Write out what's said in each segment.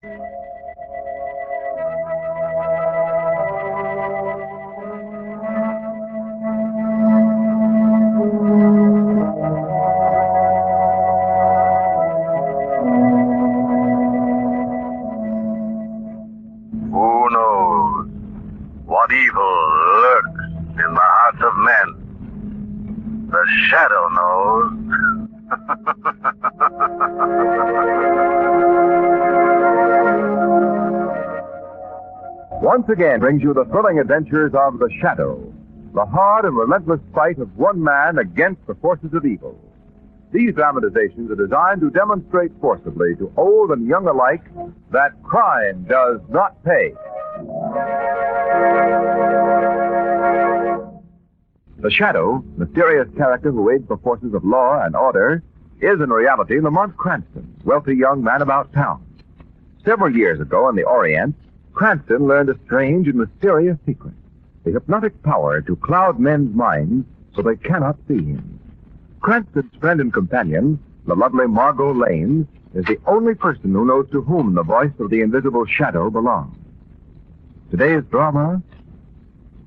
Who knows what evil lurks in the hearts of men? The shadow knows. Once again brings you the thrilling adventures of The Shadow, the hard and relentless fight of one man against the forces of evil. These dramatizations are designed to demonstrate forcibly to old and young alike that crime does not pay. The Shadow, mysterious character who aids the forces of law and order, is in reality Lamont Cranston, wealthy young man about town. Several years ago in the Orient, Cranston learned a strange and mysterious secret, the hypnotic power to cloud men's minds so they cannot see him. Cranston's friend and companion, the lovely Margot Lane, is the only person who knows to whom the voice of the invisible shadow belongs. Today's drama,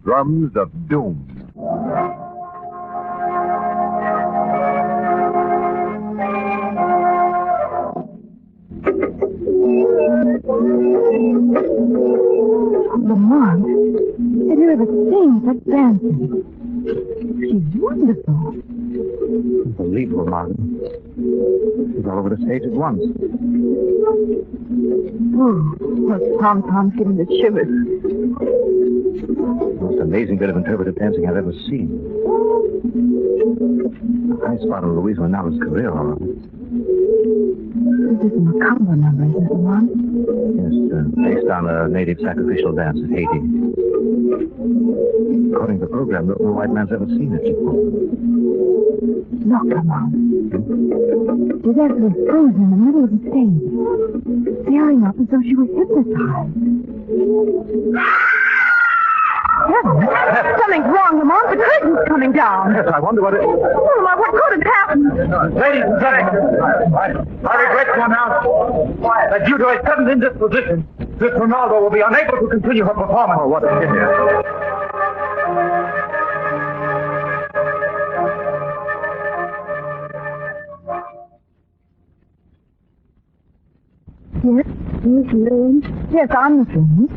Drums of Doom. Lamont, have you ever seen such dancing? She's wonderful. Unbelievable, Martin. She's all over the stage at once. Oh, those tom-toms giving the shivers. The most amazing bit of interpretive dancing I've ever seen. A high spot in Louise Rinaldi's career, all right. This is a macabre number, isn't it, Lamont? Yes, based on a native sacrificial dance in Haiti. According to the program, no white man's ever seen it before. Look, Lamont. She's actually frozen in the middle of the stage, staring up as though she was hypnotized. Heavens! Something's wrong, Lamont. The curtain's coming down. Yes, I wonder what it... Oh, Lamont, what could have happened? Ladies and gentlemen, I regret to announce that due to a sudden indisposition, Miss Ronaldo will be unable to continue her performance. Oh, what a pity. Yes, Miss Lane? Yes, I'm Miss Lane.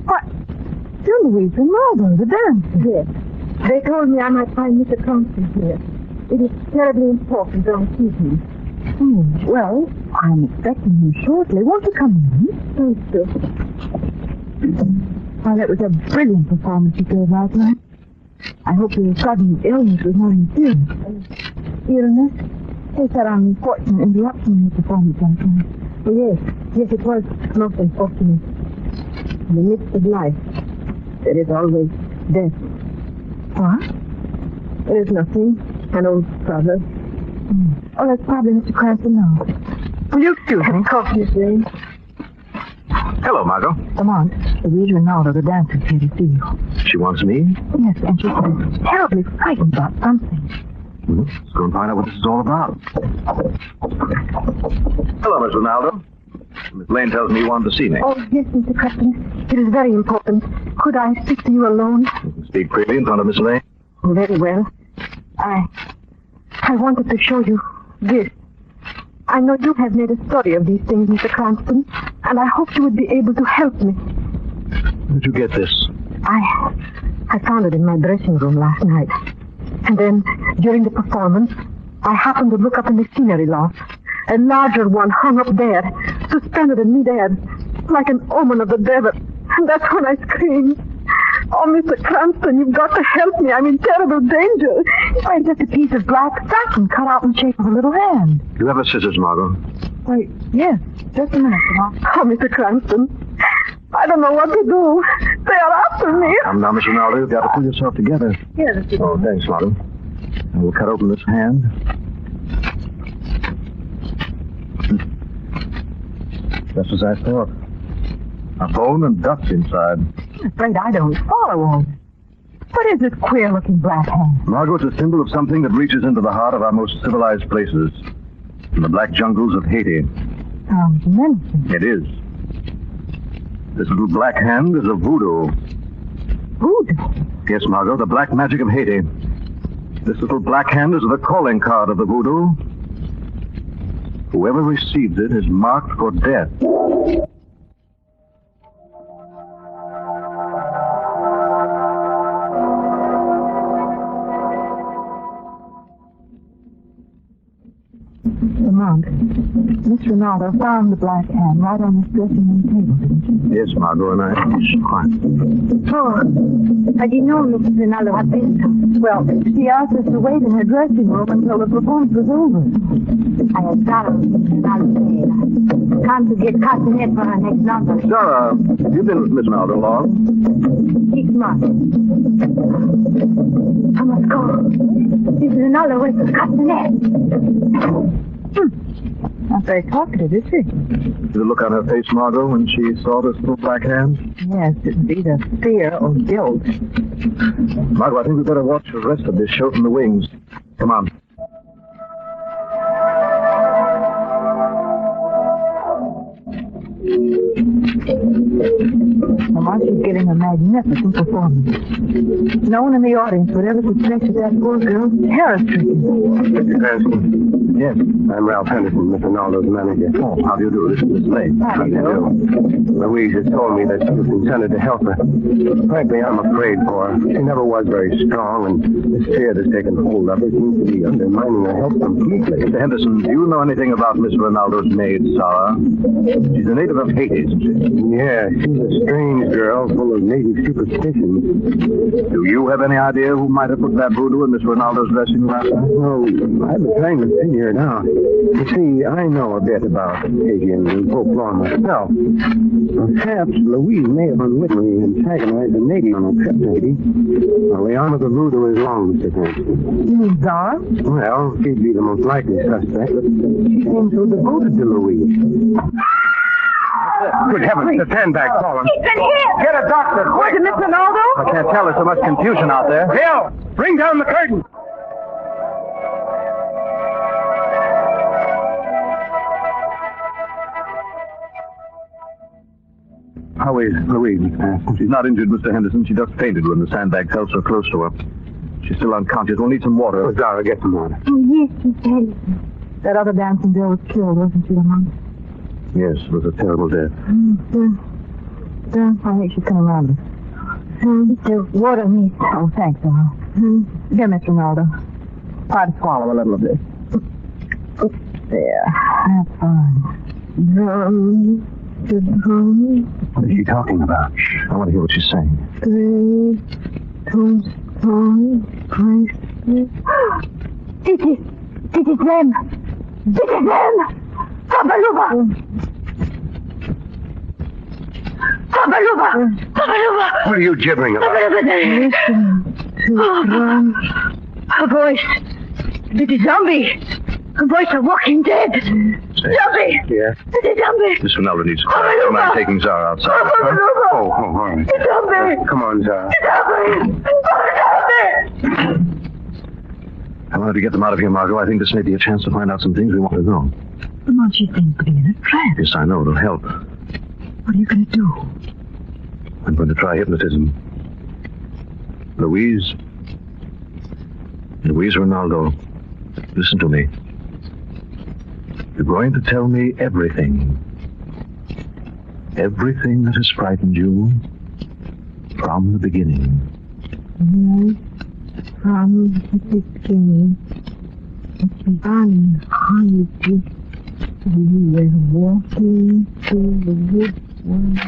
What? You're Louise Rinaldo, the dancer. Yes. They told me I might find Mr. Cranston here. It is terribly important on evening. Oh, well, I'm expecting him shortly. Won't you come in? Thank you. Well, that was a brilliant performance you gave last night. I hope your sudden illness was nothing serious. Illness? Yes, that unfortunate interruption in the performance last night. Yes, it was most unfortunate. In the midst of life, there is always death. What? There is nothing. An old brother. Oh, that's probably Mr. Cranston now. Will you excuse me? Coffee, Miss Lane. Hello, Margot. Lamont, Louise Rinaldo, the dancer's here to see you. She wants me? Yes, and she's terribly frightened about something. Let's go and find out what this is all about. Hello, Miss Rinaldo. Miss Lane tells me you wanted to see me. Oh, yes, Mr. Cranston. It is very important. Could I speak to you alone? You can speak freely in front of Miss Lane. Oh, very well. I wanted to show you this. I know you have made a study of these things, Mr. Cranston, and I hope you would be able to help me. Where did you get this? I found it in my dressing room last night. And then, during the performance, I happened to look up in the scenery loft. A larger one hung up there, suspended in midair, like an omen of the devil. And that's when I screamed. Oh, Mr. Cranston, you've got to help me. I'm in terrible danger. Why, just a piece of black satin cut out in the shape of a little hand. You have a scissors, Margot? Why, yes. Just a minute, Lamont. Oh, Mr. Cranston, I don't know what to do. They are after me. Now, Miss Rinaldo, you've got to pull yourself together. Yes, Mr. Oh, thanks, Margot. And we'll cut open this hand. Just as I thought. A bone and dust inside. I'm afraid I don't follow all this. What is this queer-looking black hand? Margot, it's a symbol of something that reaches into the heart of our most civilized places. In the black jungles of Haiti. Sounds menacing. It is. This little black hand is a voodoo. Voodoo? Yes, Margot, the black magic of Haiti. This little black hand is the calling card of the voodoo. Whoever receives it is marked for death. Lamont, Miss Ronaldo found the black hand right on this dressing room table, didn't she? Yes, Margot, and I... Quiet. Oh, I didn't know Miss Ronaldo had been. Well, she asked us to wait in her dressing room until the performance was over. I had got her Miss Ronaldo's maid. Time to get castanet for her next number. Sarah, you've been with Miss Ronaldo long? 6 months. I must go. Miss Ronaldo went to castanet. Not very talkative, is she? The look on her face, Margot, when she saw this little black hand? Yes, it'd be the fear or guilt. Margot, I think we better watch the rest of this show from the wings. Come on. Lamont is giving a magnificent performance. No one in the audience would ever suspect that poor girl's terror-stricken. Mr. Cranston. Yes, I'm Ralph Henderson, Mr. Naldo's manager. Oh, how do you do? This is Miss Lane. How do you do? Louise has told me that you consented to help her. Frankly, I'm afraid for her. She never was very strong, and this fear that's taken hold of her seems to be undermining her health completely. Mr. Henderson, do you know anything about Miss Ronaldo's maid, Sarah? She's a native of Haiti, isn't she? Yeah, she's a strange girl full of native superstitions. Do you have any idea who might have put that voodoo in Miss Ronaldo's dressing room last night? No, I've been trying to figure it out. You see, I know a bit about Haitian and folklore myself. Perhaps Louise may have unwittingly antagonized a native on a trip to Haiti. Well, the arm of the voodoo is long, Mr. Cranston. You mean Zara? Well, she'd be the most likely suspect, but she seems so devoted to Louise. Good heavens, the sandbag's fallen. He's been hit! Get a doctor, quick! Was it Miss Ronaldo? I can't tell, there's so much confusion out there. Bill, bring down the curtain! How is Louise, Miss Cranston? She's not injured, Mr. Henderson. She just fainted when the sandbag fell so close to her. She's still unconscious. We'll need some water. Oh, Zara, get some water. Oh, yes, Miss Henderson. That other dancing girl was killed, wasn't she, Lamont? Yes, it was a terrible death. I think she's coming around us. The water, miss. Oh, thanks, Zara. Here, Miss Ronaldo. Try to swallow a little of this. There. That's fine. What is she talking about? Shh, I want to hear what she's saying. This is them. This is them. Tabaluba! What are you gibbering about? A voice. It is zombie. A voice of walking dead. Zombie! Yes? It is zombie! Miss Ronaldo needs quiet. Don't mind taking Zara outside. Oh, all right. It's zombie! Come on, Zara. I wanted to get them out of here, Margot. I think this may be a chance to find out some things we want to know. Lamont, she seems to be in a trance. Yes, I know. It'll help. What are you going to do? I'm going to try hypnotism. Louise Ronaldo, listen to me. You're going to tell me everything. Everything that has frightened you from the beginning. Yes, from the beginning. It's unhappy. We were walking through the woods one day.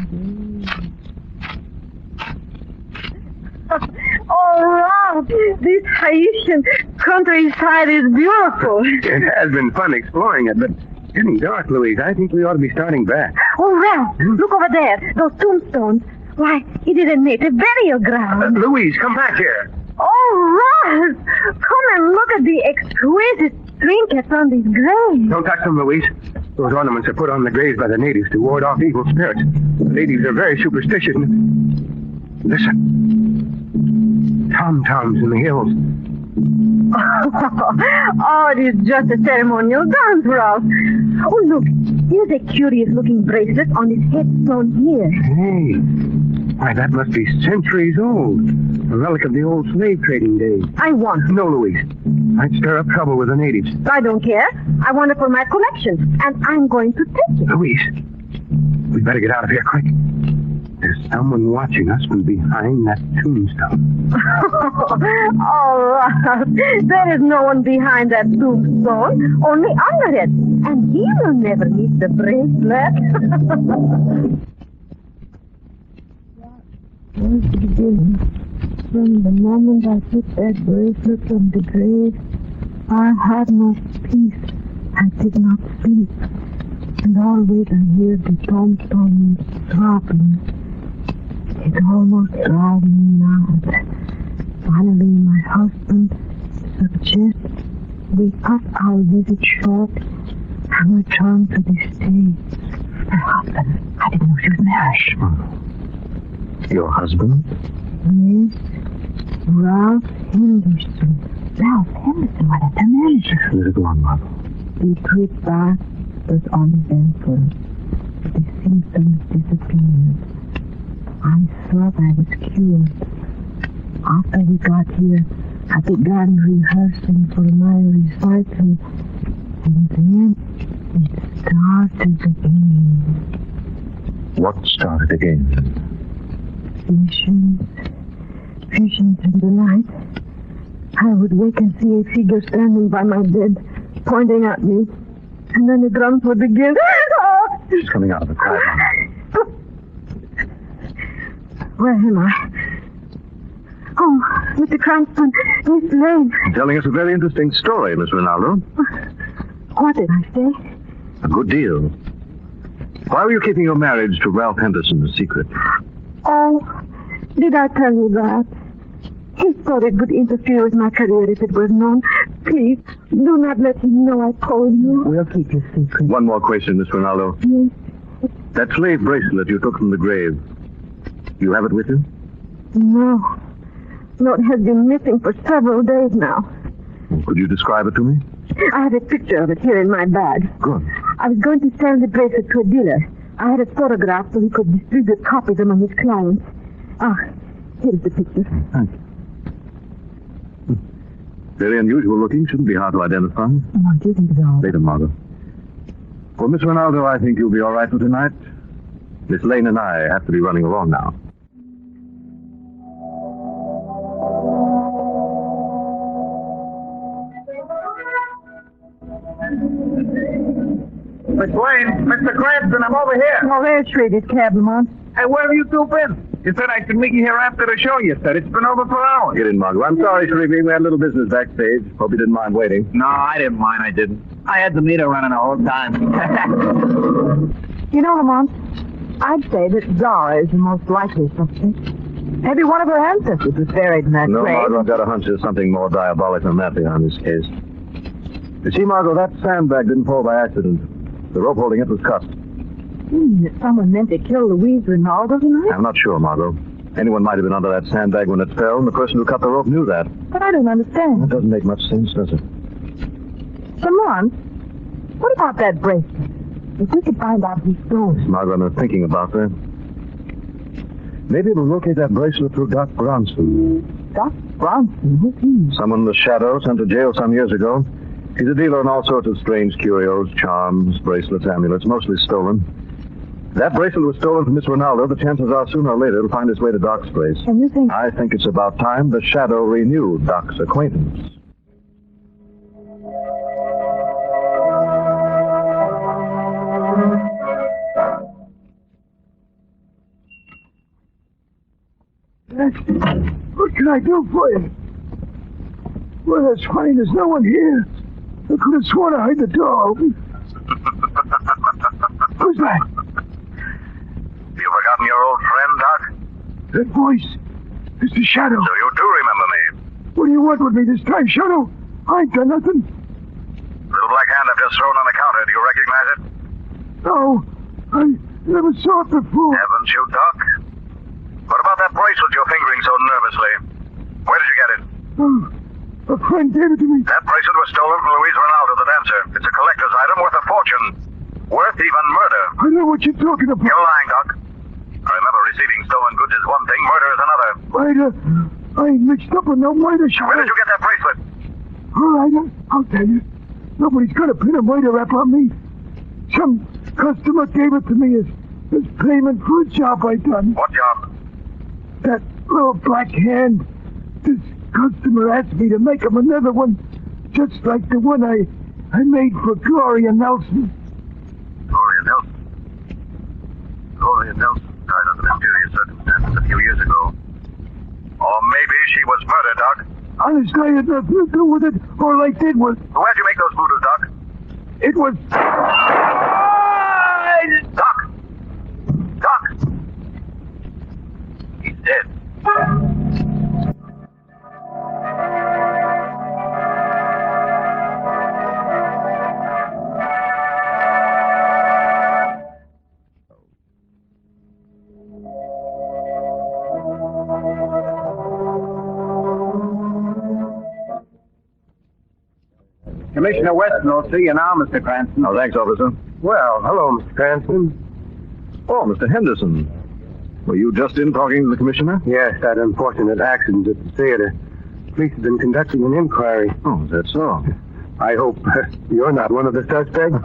Oh, wow! This Haitian countryside is beautiful. It has been fun exploring it, but it's getting dark, Louise. I think we ought to be starting back. Oh, Ralph, look over there. Those tombstones. Why, it is a native burial ground. Louise, come back here. Oh, Ralph! Come and look at the exquisite trinkets on these graves. Don't touch them, Louise. Those ornaments are put on the graves by the natives to ward off evil spirits. The natives are very superstitious. Listen. Tom-toms in the hills. Oh, it is just a ceremonial dance, Ralph. Oh, look, here's a curious-looking bracelet on his headstone here. Hey, why, that must be centuries old. A relic of the old slave trading days. I want it. No, Louise. I'd stir up trouble with the natives. I don't care. I want it for my collection, and I'm going to take it. Louise, we better get out of here quick. There's someone watching us from behind that tombstone. Oh, Ralph, there is no one behind that tombstone, only under it. And he will never meet the bracelet. Was the beginning. From the moment I took that bracelet from the grave, I had no peace. I did not sleep. And always I hear the tombstones throbbing. It almost drives me mad. Finally, my husband suggests we cut our visit short and return to the States. My husband? I didn't know she was married. Your husband? Yes, Ralph Henderson. Ralph Henderson, what a manager. Let it go on, Margot. The trip back was uneventful. The symptoms disappeared. I thought I was cured. After we got here, I began rehearsing for my recital, and then it started again. What started again? Visions in the night. I would wake and see a figure standing by my bed, pointing at me, and then the drums would begin. She's coming out of the crowd. Where am I? Oh, Mr. Cranston, Miss Lane. Telling us a very interesting story, Miss Rinaldo. What did I say? A good deal. Why were you keeping your marriage to Ralph Henderson a secret? Oh, did I tell you that? He thought it would interfere with my career if it was known. Please, do not let him know I told you. We'll keep your secret. One more question, Miss Rinaldo. Yes. That slave bracelet you took from the grave, you have it with you? No. No, it has been missing for several days now. Could you describe it to me? I have a picture of it here in my bag. Good. I was going to sell the bracelet to a dealer. I had it photographed so he could distribute copies among his clients. Ah, here's the picture. Thank you. Very unusual looking. Shouldn't be hard to identify. What do you think, though? Later, Margot. For Miss Rinaldo, I think you'll be all right for tonight. Miss Lane and I have to be running along now. Miss Lane, Mr. Cranston, I'm over here. Oh, there's Shredded Cab, Lamont. Hey, where have you two been? You said I could meet you here after the show, you said. It's been over for hours. Get in, Margot. I'm sorry, Shrevey. We had a little business backstage. Hope you didn't mind waiting. No, I didn't mind. I didn't. I had the meter running the whole time. You know, Lamont, I'd say that Zara is the most likely suspect. Maybe one of her ancestors was buried in that No, grave. Margot, I've got a hunch there's something more diabolic than that behind this case. You see, Margot, that sandbag didn't fall by accident. The rope holding it was cut. You mean that someone meant to kill Louise Rinaldo tonight? I'm not sure, Margot. Anyone might have been under that sandbag when it fell, and the person who cut the rope knew that. But I don't That understand. doesn't make much sense, does it? Lamont, what about that bracelet? If we could find out who stole it. Margot, I've been thinking about that. Maybe we'll locate that bracelet through Doc Bronson. Doc Bronson? Who's he? Someone in the shadow sent to jail some years ago. He's a dealer in all sorts of strange curios, charms, bracelets, amulets, mostly stolen. That bracelet was stolen from Miss Rinaldo. The chances are sooner or later it'll find its way to Doc's place. And you think... I think it's about time the shadow renewed Doc's acquaintance. What can I do for you? Well, that's fine. There's no one here. I could have sworn I heard the door open. Who's that? You forgotten your old friend, Doc? That voice. It's the Shadow. So you do remember me. What do you want with me this time, Shadow? I ain't done nothing. Little black hand I've just thrown on the counter. Do you recognize it? No, I never saw it before. Haven't you, Doc? What about that bracelet you're fingering so nervously? Where did you get it? Oh, A friend gave it to me. That bracelet was stolen from Luis Ronaldo, the dancer. It's a collector's item worth a fortune. Worth even murder. I know what you're talking about. You're lying, Doc. I remember receiving stolen goods is one thing, murder is another. I ain't mixed up in no murder, Shadow. Where did you get that bracelet? All right, I'll tell you. Nobody's got to pin a murder rap on me. Some customer gave it to me as payment for a job I done. What job? That little black hand. This customer asked me to make him another one, just like the one I made for Gloria Nelson. Gloria Nelson? Gloria Nelson died under mysterious circumstances a few years ago. Or maybe she was murdered, Doc. Honest, I had nothing to do with it. All I did was... Where'd you make those voodoo, Doc? It was... Doc! Doc! He's dead. Commissioner Weston will see you now, Mr. Cranston. Oh, thanks, officer. Well, hello, Mr. Cranston. Oh, Mr. Henderson. Were you just in talking to the commissioner? Yes, that unfortunate accident at the theater. Police have been conducting an inquiry. Oh, is that so? I hope you're not one of the suspects.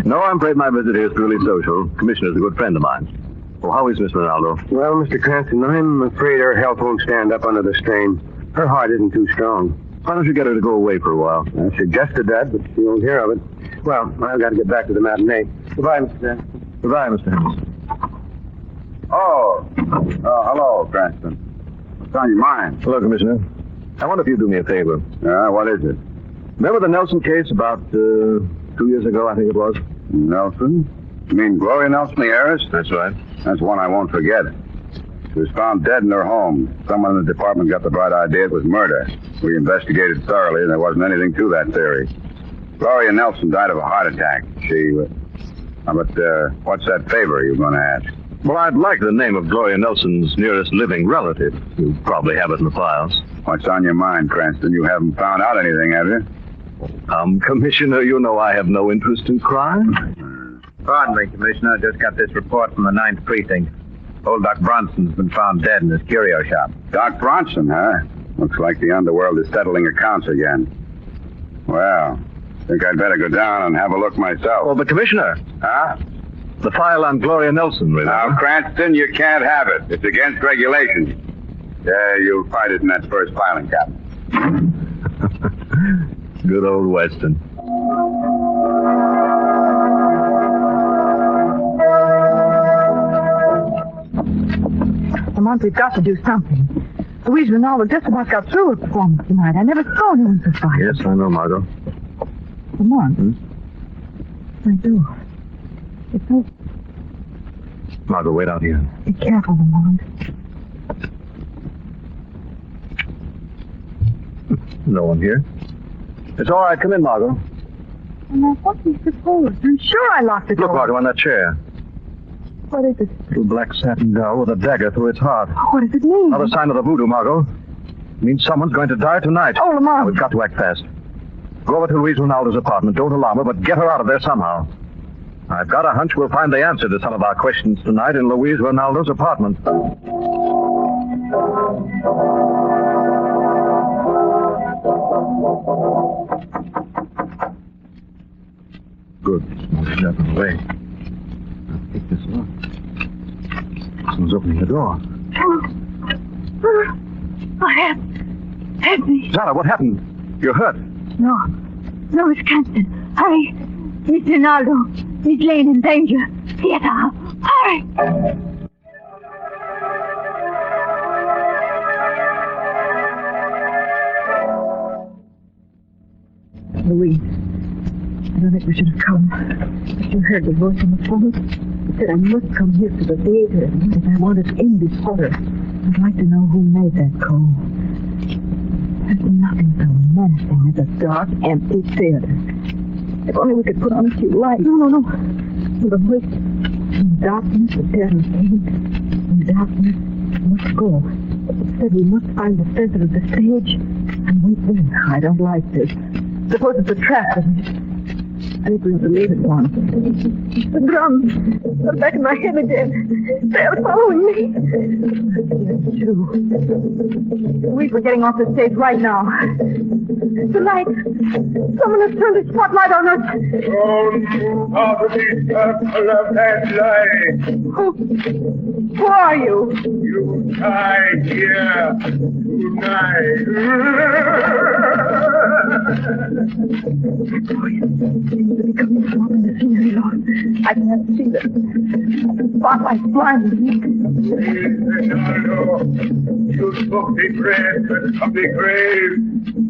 No, I'm afraid my visit here is purely social. Commissioner's a good friend of mine. Oh, how is Miss Ronaldo? Well, Mr. Cranston, I'm afraid her health won't stand up under the strain. Her heart isn't too strong. Why don't you get her to go away for a while? I suggested that, but she won't hear of it. Well, I've got to get back to the matinee. Goodbye, Mr. Cranston. Goodbye, Mr. Henderson. Oh, hello, Cranston. What's on your mind? Hello, Commissioner. I wonder if you'd do me a favor. What is it? Remember the Nelson case about 2 years ago, I think it was? Nelson? You mean Gloria Nelson, the heiress? That's right. That's one I won't forget. She was found dead in her home. Someone in the department got the bright idea it was murder. We investigated thoroughly, and there wasn't anything to that theory. Gloria Nelson died of a heart attack. What's that favor you're going to ask? Well, I'd like the name of Gloria Nelson's nearest living relative. You probably have it in the files. What's on your mind, Cranston? You haven't found out anything, have you? Commissioner, you know I have no interest in crime. Pardon me, Commissioner. I just got this report from the 9th Precinct. Old Doc Bronson's been found dead in his curio shop. Doc Bronson, huh? Looks like the underworld is settling accounts again. Well, think I'd better go down and have a look myself. Oh, but Commissioner. Huh? The file on Gloria Nelson, remember? Now, Cranston, you can't have it. It's against regulations. Yeah, you'll find it in that first filing cabinet. Good old Weston. Lamont, we've got to do something. Luis Ronaldo just about got through with performance tonight. I never saw anyone so fine. Yes, I know, Margot. Lamont. My door. It's open. Margot, wait out here. Be careful, Lamont. No one here. It's all right. Come in, Margot. Now, what do you suppose? I'm sure I locked the door. Look, Margot, on that chair. What is it? Little black satin doll with a dagger through its heart. What does it mean? Another sign of the voodoo, Margot. It means someone's going to die tonight. Oh, Lamont. Now, we've got to act fast. Go over to Luis Ronaldo's apartment. Don't alarm her, but get her out of there somehow. I've got a hunch we'll find the answer to some of our questions tonight in Luis Ronaldo's apartment. Good. She's out of the way. I'll pick this up. Someone's opening the door. My head. Help me. Zara, what happened? You're hurt. No, it's Cranston. Hurry. It's Ronaldo. He's laying in danger. Theater. Hurry. Louise, I don't think we should have come. But you heard the voice on the phone. It said I must come here to the theater if I wanted to end this horror. I'd like to know who made that call. There's nothing so menacing as a dark, empty theater. If only we could put on a few lights. No. The voice. In darkness, the terror came. In darkness, we must go. It said we must find the center of the stage And wait there. I don't like this. Suppose it's a trap. I think we have to leave it one. The drums are back in my head again. They're following me. Yes, true. We're getting off the stage right now. The light. Someone has turned the spotlight on us. Don't move out of the circle of that light. Who are you? You die here tonight. I can't see them. The spotlight's blinding me. Leonardo, you took the bread from the grave.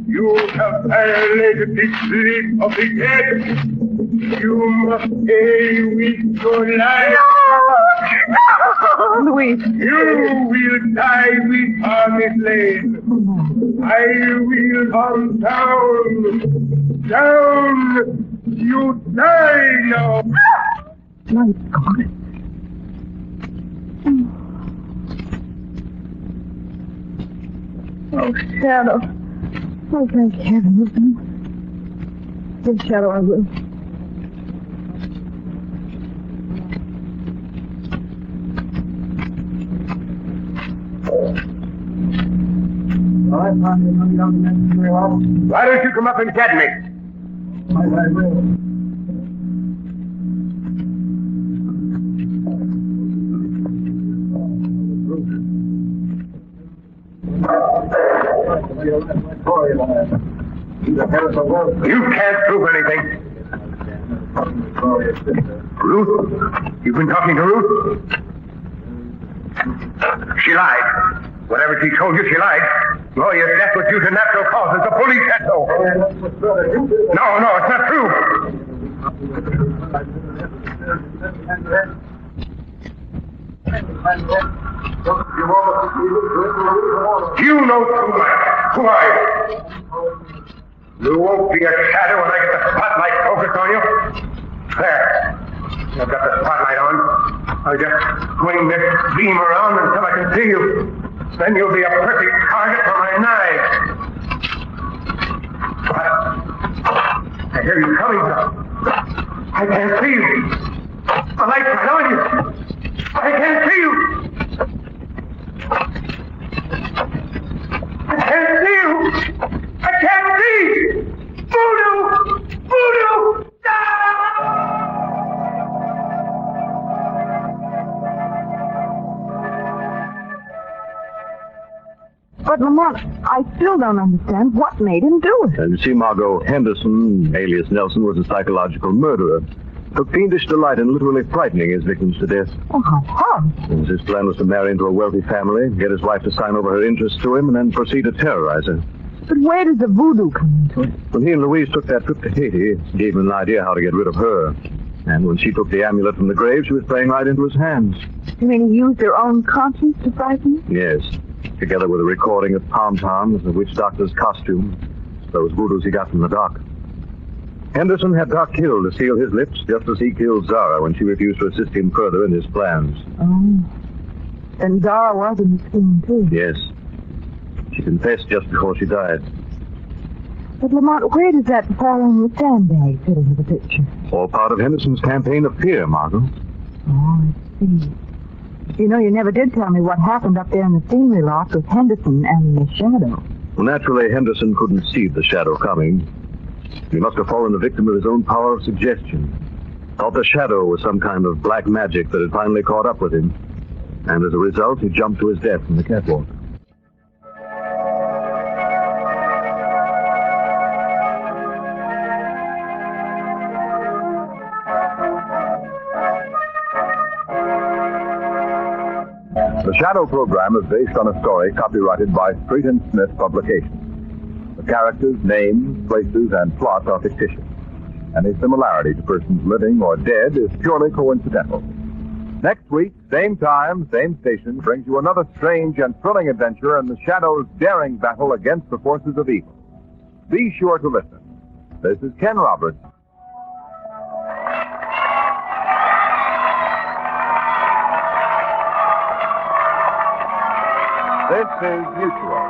You have violated the sleep of the dead. You must pay with your life. No! Louise. You will die with Harvey's Lane. I will come down. Down. You die now. My God. Oh, Shadow. Oh, thank heaven. Yes, Shadow, I will. Why don't you come up and get me? I will. You can't prove anything. Ruth? You've been talking to Ruth? She lied. Whatever she told you, she lied. Lawyer's death was due to natural causes. The police said so. No, it's not true. You know too much. Who are you? You won't be a shadow when I get the spotlight focused on you. There. I've got the spotlight on. I'll just swing this beam around until I can see you. Then you'll be a perfect target for my knife. I hear you coming. I can't see you. The light's right on you. I can't see you. I can't see you. I can't see. Voodoo! Voodoo! But, Lamont, I still don't understand what made him do it. And you see, Margot, Henderson, alias Nelson, was a psychological murderer. Took fiendish delight in literally frightening his victims to death. Oh, how horrible. His plan was to marry into a wealthy family, get his wife to sign over her interests to him, and then proceed to terrorize her. But where does the voodoo come into it? When he and Louise took that trip to Haiti, it gave him an idea how to get rid of her. And when she took the amulet from the grave, she was playing right into his hands. You mean he used their own conscience to frighten him? Yes. Together with a recording of pom-toms, a witch doctor's costume, those voodoos he got from the doc. Henderson had Doc killed to seal his lips, just as he killed Zara when she refused to assist him further in his plans. Oh. Then Zara was in the scheme, too. Yes. She confessed just before she died. But, Lamont, where does that falling with sandbag fit into the picture? All part of Henderson's campaign of fear, Margot. Oh, I see. You know, you never did tell me what happened up there in the scenery loft with Henderson and the shadow. Well, naturally, Henderson couldn't see the shadow coming. He must have fallen the victim of his own power of suggestion. Thought the shadow was some kind of black magic that had finally caught up with him. And as a result, he jumped to his death from the catwalk. The Shadow program is based on a story copyrighted by Street and Smith Publications. The characters, names, places, and plot are fictitious. Any similarity to persons living or dead is purely coincidental. Next week, same time, same station, brings you another strange and thrilling adventure in the Shadow's daring battle against the forces of evil. Be sure to listen. This is Ken Roberts. This is Mutual.